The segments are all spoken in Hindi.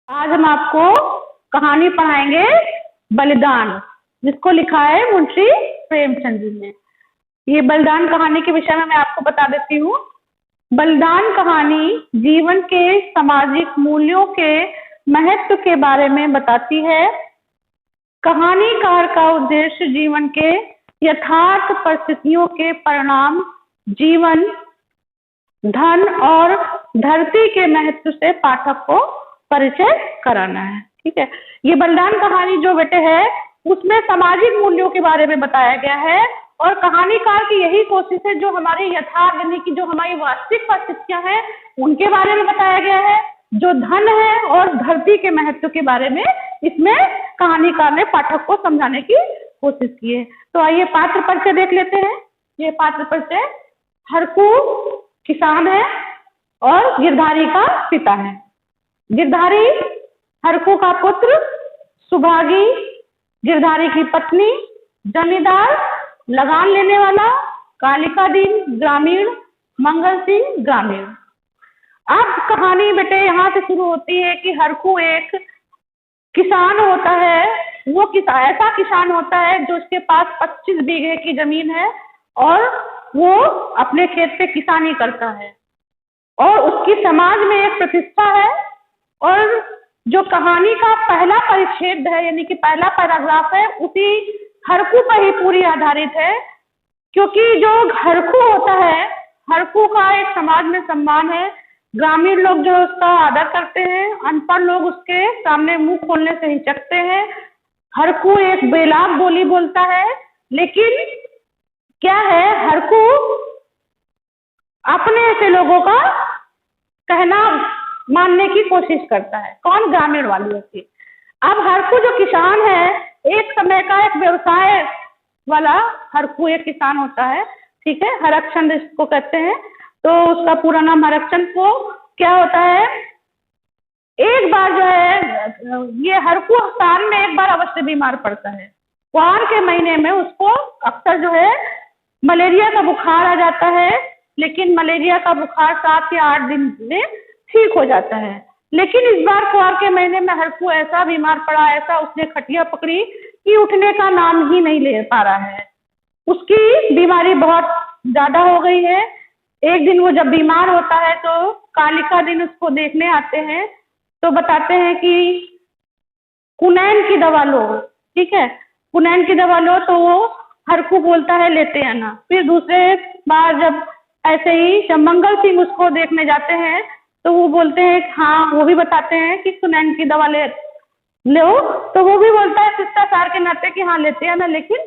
आज हम आपको कहानी पढ़ाएंगे बलिदान, जिसको लिखा है मुंशी प्रेमचंद जी ने। ये बलिदान कहानी के विषय में मैं आपको बता देती हूँ। बलिदान कहानी जीवन के सामाजिक मूल्यों के महत्व के बारे में बताती है। कहानीकार का उद्देश्य जीवन के यथार्थ परिस्थितियों के परिणाम, जीवन, धन और धरती के महत्व से पाठक को परिचय कराना है। ठीक है, ये बलिदान कहानी जो बेटे है उसमें सामाजिक मूल्यों के बारे में बताया गया है और कहानीकार की यही कोशिश है जो हमारे यथार्थ यानी कि जो हमारी वास्तविक परिस्थितियां हैं उनके बारे में बताया गया है। जो धन है और धरती के महत्व के बारे में इसमें कहानीकार ने पाठक को समझाने की कोशिश की है। तो आइए पात्र परिचय देख लेते हैं। ये पात्र परिचय, हरकू किसान है और गिरधारी का पिता है। गिरधारी हरकू का पुत्र, सुभागी गिरधारी की पत्नी, जमींदार लगान लेने वाला, कालिका दीन ग्रामीण, मंगल सिंह ग्रामीण। अब कहानी बेटे यहाँ से शुरू होती है कि हरकू एक किसान होता है। वो ऐसा किसान होता है जो उसके पास 25 बीघे की जमीन है और वो अपने खेत पे किसानी करता है और उसकी समाज में एक प्रतिष्ठा है। और जो कहानी का पहला परिच्छेद है यानी कि पहला पैराग्राफ है उसी हरकू पर ही पूरी आधारित है, क्योंकि जो हरकू होता है, हरकू का एक समाज में सम्मान है। ग्रामीण लोग जो उसका आदर करते हैं, अनपढ़ लोग उसके सामने मुंह खोलने से हिचकते हैं। हरकू एक बेलाग बोली बोलता है, लेकिन क्या है, हरकू अपने ऐसे लोगों का कहना मानने की कोशिश करता है। कौन? ग्रामीण वाली होती। अब हरकू जो किसान है, एक समय का एक व्यवसाय वाला हरकू एक किसान होता है। ठीक है, हरकचंद इसको कहते हैं। तो उसका पूरा नाम हरकचंद। को क्या होता है, एक बार जो है ये हरकू साल में एक बार अवश्य बीमार पड़ता है। कुआर के महीने में उसको अक्सर जो है मलेरिया का बुखार आ जाता है, लेकिन मलेरिया का बुखार 7 या 8 दिन में ठीक हो जाता है। लेकिन इस बार कुआर के महीने में हरकू ऐसा बीमार पड़ा, ऐसा उसने खटिया पकड़ी कि उठने का नाम ही नहीं ले पा रहा है। उसकी बीमारी बहुत ज्यादा हो गई है। एक दिन वो जब बीमार होता है तो कालिका दिन उसको देखने आते हैं, तो बताते हैं कि कुनैन की दवा लो। ठीक है, कुनैन की दवा लो। तो वो हरकू बोलता है लेते आना। फिर दूसरे बार जब ऐसे ही जब मंगल सिंह उसको देखने जाते हैं तो वो बोलते हैं हाँ, वो भी बताते हैं कि कुनैन की दवा ले लो। तो वो भी बोलता है शिष्टाचार के नाते कि हाँ लेते आना, लेकिन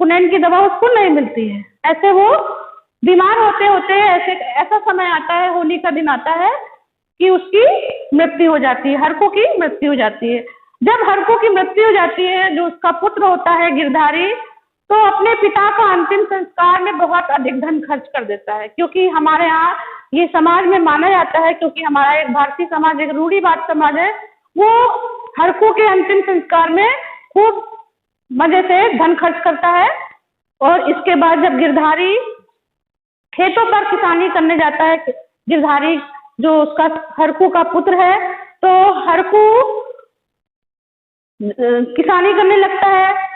कुनैन की दवा उसको नहीं मिलती है। ऐसे वो बीमार होते होते ऐसा समय आता है, होली का दिन आता है कि उसकी मृत्यु हो जाती है, हरकू की मृत्यु हो जाती है। जब हरकू की मृत्यु हो जाती है, जो उसका पुत्र होता है गिरधारी, तो अपने पिता का अंतिम संस्कार में बहुत अधिक धन खर्च कर देता है, क्योंकि हमारे यहाँ ये समाज में माना जाता है, क्योंकि हमारा एक भारतीय समाज एक रूढ़िवाद समाज है, वो हरकू के अंतिम संस्कार में खूब मजे से धन खर्च करता है। और इसके बाद जब गिरधारी खेतों पर किसानी करने जाता है, गिरधारी जो उसका हरकू का पुत्र है, तो हरकू किसानी करने लगता है।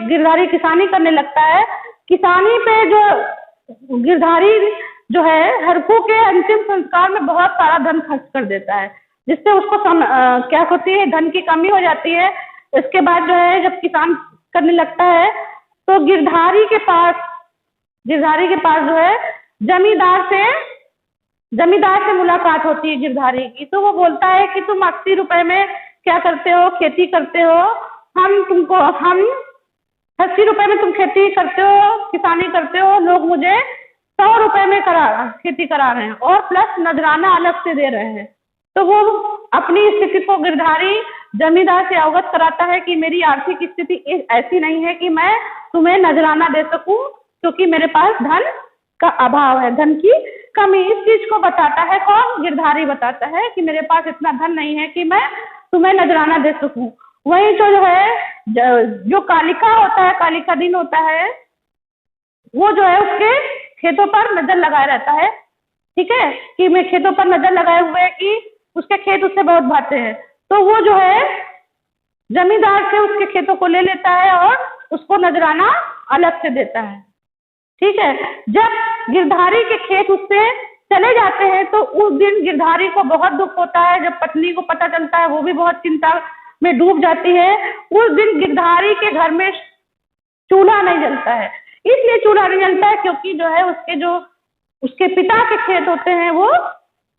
गिरधारी किसानी करने लगता है। किसानी पे जो गिरधारी जो है हरकू के अंतिम संस्कार में बहुत सारा धन खर्च कर देता है, जिससे उसको क्या होती है, धन की कमी हो जाती है। इसके बाद जो है जब किसान करने लगता है तो गिरधारी के पास जो है जमींदार से मुलाकात होती है गिरधारी की। तो वो बोलता है कि तुम 80 रुपए में क्या करते हो, खेती करते हो, हम 80 रुपए में तुम खेती करते हो, किसानी करते हो, लोग मुझे 100 रुपए में खेती करा रहे हैं और प्लस नजराना अलग से दे रहे हैं। तो वो अपनी स्थिति को गिरधारी जमींदार से अवगत कराता है कि मेरी आर्थिक स्थिति ऐसी नहीं है कि मैं तुम्हें नजराना दे सकूं, क्योंकि मेरे पास धन का अभाव है, धन की कमी। इस चीज को बताता है कौन? गिरधारी बताता है कि मेरे पास इतना धन नहीं है कि मैं तुम्हें नजराना दे सकूं। वही तो जो है जो कालिका होता है, कालिका दिन होता है, वो जो है उसके खेतों पर नजर लगाए रहता है। ठीक है, कि मैं खेतों पर नजर लगाए हुए कि उसके खेत उससे बहुत भाते हैं, तो वो जो है जमींदार से उसके खेतों को ले लेता है और उसको नजराना अलग से देता है। ठीक है, जब गिरधारी के खेत उससे चले जाते हैं तो उस दिन गिरधारी को बहुत दुख होता है। जब पत्नी को पता चलता है वो भी बहुत चिंता में डूब जाती है। उस दिन गिरधारी के घर में चूल्हा नहीं जलता है। इसलिए चूल्हा नहीं जलता है क्योंकि जो है उसके पिता के खेत होते हैं वो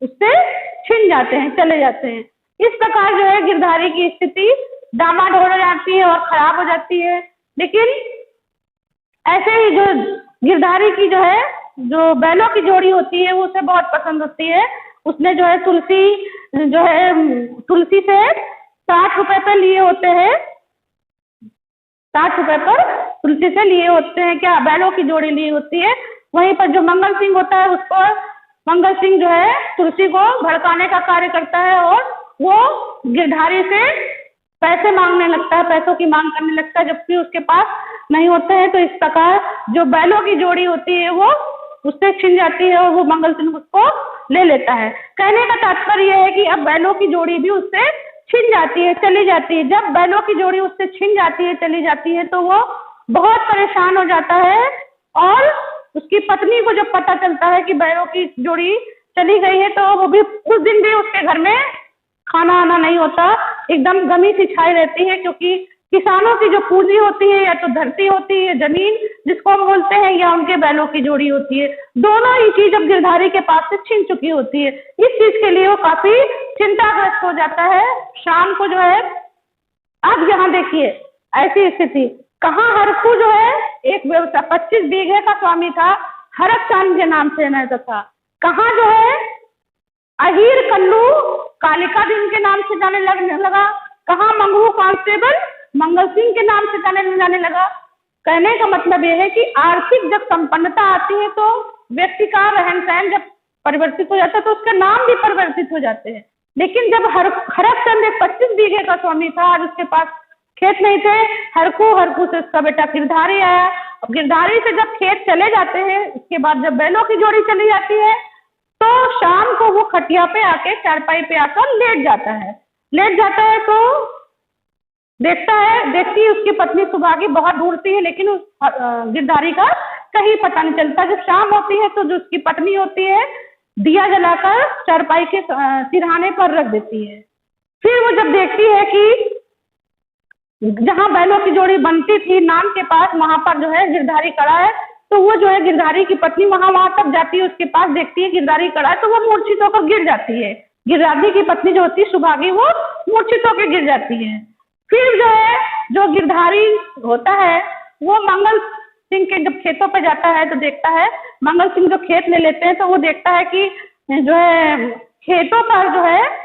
उससे छिन जाते हैं, चले जाते हैं। इस प्रकार जो है गिरधारी की स्थिति डामाडोल हो जाती है और खराब हो जाती है। लेकिन ऐसे ही जो गिरधारी की जो है जो बैलों की जोड़ी होती है वो उसे बहुत पसंद होती है। उसने जो है तुलसी से 60 रुपए पे लिए होते हैं, 60 रुपए पर तुलसी से लिए होते हैं, क्या बैलों की जोड़ी ली होती है। वहीं पर जो मंगल सिंह होता है उसको मंगल सिंह जो है तुलसी को भड़काने का कार्य करता है और वो गिरधारी से पैसे मांगने लगता है, पैसों की मांग करने लगता है, जबकि उसके पास नहीं होते हैं। तो इस प्रकार जो बैलों की जोड़ी होती है वो उससे छिन जाती है और वो मंगल सिंह उसको ले लेता है। कहने का तात्पर्य यह है कि अब बैलों की जोड़ी भी उससे छिन जाती है, चली जाती है। जब बैलों की जोड़ी उससे छिन जाती है, चली जाती है, तो वो बहुत परेशान हो जाता है और उसकी पत्नी को जब पता चलता है कि बैलों की जोड़ी चली गई है तो वो भी उस दिन भी उसके घर में खाना आना नहीं होता, एकदम गमी सी छाई रहती है। क्योंकि किसानों की जो पूंजी होती है या तो धरती होती है, जमीन जिसको हम बोलते हैं, या उनके बैलों की जोड़ी होती है, दोनों ही चीज अब गिरधारी के पास से छिन चुकी होती है। इस चीज के लिए वो काफी चिंताग्रस्त हो जाता है। शाम को जो है अब यहाँ देखिए ऐसी स्थिति, कहाँ हरखू जो है एक व्यवसाय 25 बीघे का स्वामी था, हरक चांद के नाम से रहता था। कहाँ जो है अहीर कल्लू कालिका दिन के नाम से जाने लगा, कहाँ मंगू कांस्टेबल मंगल सिंह के नाम से जाने लगा। कहने का मतलब यह है कि आर्थिक जब संपन्नता आती है तो व्यक्ति का रहन सहन जब परिवर्तित हो जाता है तो उसका नाम भी परिवर्तित हो जाते हैं। लेकिन जब हरक चंद एक 25 बीघे का स्वामी था, आज उसके पास खेत नहीं थे, हरकू से उसका बेटा गिरधारी आया। अब गिरधारी से जब खेत चले जाते हैं, उसके बाद जब बैलों की जोड़ी चली जाती है तो शाम को वो खटिया पे आके चारपाई पे आकर लेट जाता है तो देखती है उसकी पत्नी सुभागी बहुत ढूंढती है, लेकिन उस गिरधारी का कहीं पता नहीं चलता। जब शाम होती है तो जो उसकी पत्नी होती है दिया जलाकर चारपाई के सिरहाने पर रख देती है। फिर वो जब देखती है कि जहाँ बैलों की जोड़ी बनती थी नाम के पास, वहां पर जो है गिरधारी खड़ा है, तो वो जो है गिरधारी की पत्नी वहां तक जाती है, उसके पास देखती है गिरधारी खड़ा है, तो वो मूर्छित होकर गिर जाती है। गिरधारी की पत्नी जो होती है सुभागी, वो मूर्छित होकर गिर जाती है। फिर जो है जो गिरधारी होता है वो मंगल सिंह के जब खेतों पे जाता है तो देखता है, मंगल सिंह जो खेत ले लेते हैं तो वो देखता है कि जो है खेतों पर जो है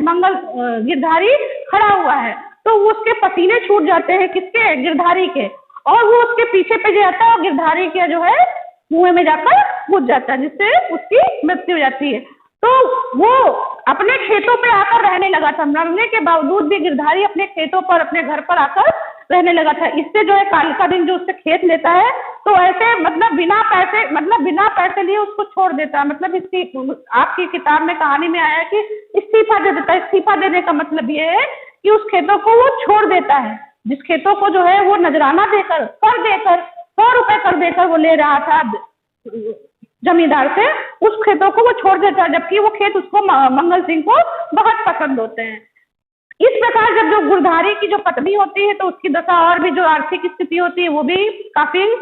गिरधारी खड़ा हुआ है, तो उसके पसीने छूट जाते हैं, किसके? गिरधारी के, और वो उसके पीछे पे जाता है और गिरधारी के जो है कुएं में जाकर कूद जाता है, जिससे उसकी मृत्यु हो जाती है। तो वो अपने खेतों पे आकर रहने लगा था, मरने के बावजूद भी गिरधारी अपने खेतों पर, अपने घर पर आकर रहने लगा था। इससे जो है कालिका दिन जो उससे खेत लेता है तो ऐसे बिना पैसे लिए उसको छोड़ देता है। आपकी किताब में कहानी में आया कि इस्तीफा दे देता है। इस्तीफा देने का मतलब ये है कि उस खेतों को वो छोड़ देता है, जिस खेतों को जो है वो नजराना देकर 100 रुपए कर देकर वो ले रहा था जमींदार से, उस खेतों को वो छोड़ देता है, जबकि वो खेत उसको मंगल सिंह को बहुत पसंद होते हैं। इस प्रकार जब जो गिरधारी की जो पत्नी होती है तो उसकी दशा और भी जो आर्थिक स्थिति होती है वो भी काफी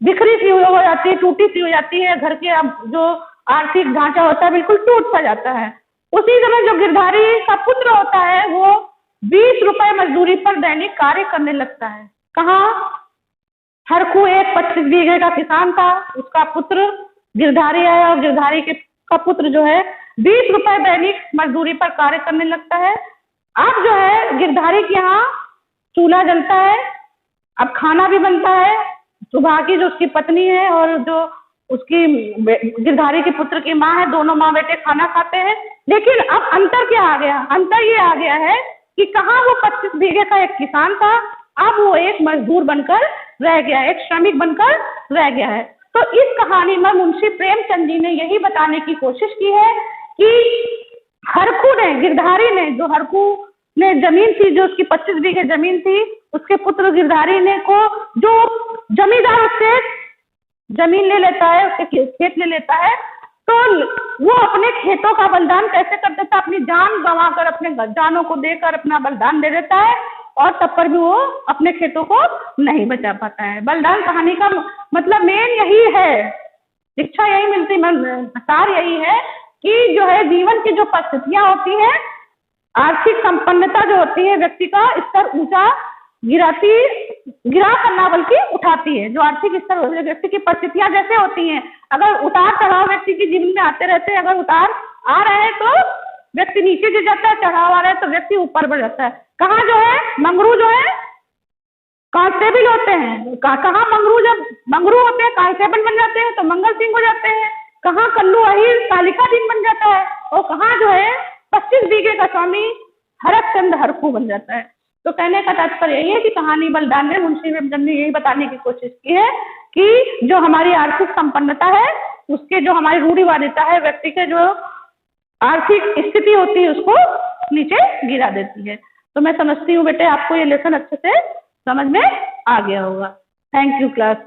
बिखरी सी हो जाती है, टूटी सी हो जाती है। घर के अब जो आर्थिक ढांचा होता है बिल्कुल टूट सा जाता है। उसी समय जो गिरधारी का पुत्र होता है वो 20 रुपए मजदूरी पर दैनिक कार्य करने लगता है। कहाँ? हरखू एक 25 बीघे का किसान था, उसका पुत्र गिरधारी आया और गिरधारी का पुत्र जो है 20 रुपए दैनिक मजदूरी पर कार्य करने लगता है। अब जो है गिरधारी के यहाँ चूल्हा जलता है, अब खाना भी बनता है। सुभागी जो उसकी पत्नी है और जो उसकी गिरधारी के पुत्र की माँ है, दोनों माँ बेटे खाना खाते हैं। लेकिन अब अंतर क्या आ गया? अंतर ये आ गया है कि कहाँ वो 25 बीघे का एक किसान था, अब वो एक मजदूर बनकर रह गया, एक श्रमिक बनकर रह गया है। तो इस कहानी में मुंशी प्रेमचंद जी ने यही बताने की कोशिश की है कि हरखू ने, गिरधारी ने, जो हरखू ने जमीन थी, जो उसकी 25 बीघे जमीन थी, उसके पुत्र गिरधारी ने को जो जमींदार उससे जमीन ले लेता है, उसके खेत ले लेता है, तो वो अपने खेतों का बलिदान कैसे कर देता है, अपनी जान गंवाकर, अपने जानों को देकर अपना बलिदान दे देता है, और तब पर भी वो अपने खेतों को नहीं बचा पाता है। बलिदान कहानी का मतलब मेन यही है, शिक्षा यही मिलती, सार यही है कि जो है जीवन की जो परिस्थितियां होती हैं, आर्थिक संपन्नता जो होती है व्यक्ति का स्तर ऊंचा गिरा करना बल्कि उठाती है। जो आर्थिक स्तर व्यक्ति की परिस्थितियां जैसे होती हैं, अगर उतार चढ़ाव व्यक्ति के जीवन में आते रहते हैं, अगर उतार आ रहे हैं तो व्यक्ति नीचे गिर जाता है, चढ़ाव आ रहा है तो व्यक्ति ऊपर बढ़ जाता है। कहाँ जो है मंगरू जो है कांस्टेबल होते हैं, कहाँ मंगरू, जब मंगरू होते हैं कांस्टेबल बन जाते हैं तो मंगल सिंह हो जाते हैं, कहाँ कल्लू अहीर कालिका दिन बन जाता है, और कहाँ जो है 25 बीघे का स्वामी हरकचंद हरखू बन जाता है। तो कहने का तात्पर्य यही है कि कहानी बलिदान में मुंशी प्रेमचंद ने यही बताने की कोशिश की है कि जो हमारी आर्थिक संपन्नता है, उसके जो हमारी रूढ़िवादिता है, व्यक्ति के जो आर्थिक स्थिति होती है उसको नीचे गिरा देती है। तो मैं समझती हूँ बेटे आपको ये लेसन अच्छे से समझ में आ गया होगा। Thank you class.